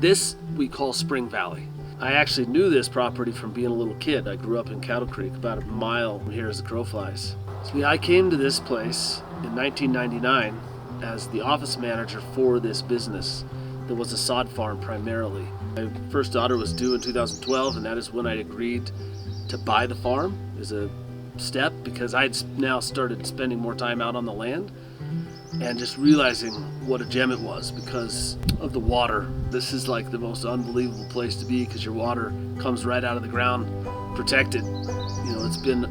This we call Spring Valley. I actually knew this property from being a little kid. I grew up in Cattle Creek, about a mile from here as the crow flies. So I came to this place in 1999 as the office manager for this business that was a sod farm primarily. My first daughter was due in 2012, and that is when I agreed to buy the farm as a step, because I'd now started spending more time out on the land and just realizing what a gem it was because of the water. This is like the most unbelievable place to be because your water comes right out of the ground, protected. You know, it's been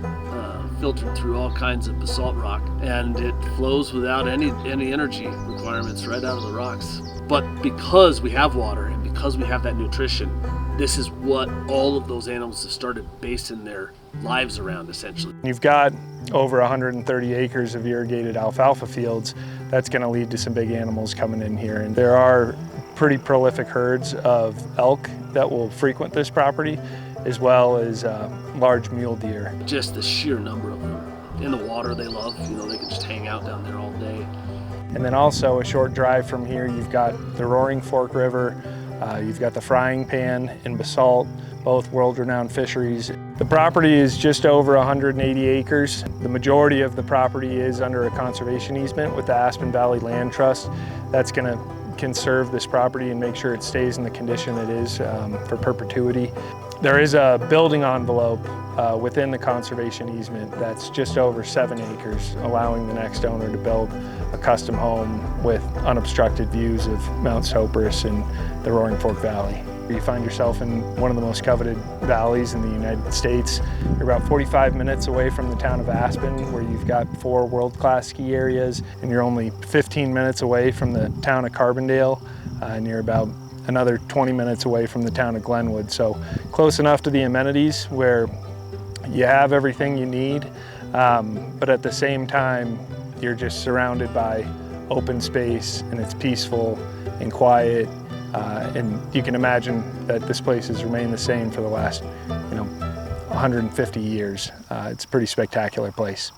filtered through all kinds of basalt rock, and it flows without any energy requirements right out of the rocks. But because we have water and because we have that nutrition, this is what all of those animals have started basing their lives around, essentially. You've got over 130 acres of irrigated alfalfa fields. That's going to lead to some big animals coming in here. And there are pretty prolific herds of elk that will frequent this property, as well as large mule deer. Just the sheer number of them. In the water they love, you know, they can just hang out down there all day. And then also a short drive from here, you've got the Roaring Fork River, you've got the Frying Pan and Basalt, both world-renowned fisheries. The property is just over 180 acres. The majority of the property is under a conservation easement with the Aspen Valley Land Trust. That's going to conserve this property and make sure it stays in the condition it is for perpetuity. There is a building envelope within the conservation easement that's just over 7 acres, allowing the next owner to build a custom home with unobstructed views of Mount Sopris and the Roaring Fork Valley. You find yourself in one of the most coveted valleys in the United States. You're about 45 minutes away from the town of Aspen, where you've got 4 world-class ski areas, and you're only 15 minutes away from the town of Carbondale, and you're about another 20 minutes away from the town of Glenwood. So close enough to the amenities where you have everything you need, but at the same time, you're just surrounded by open space, and it's peaceful and quiet. And you can imagine that this place has remained the same for the last, 150 years. It's a pretty spectacular place.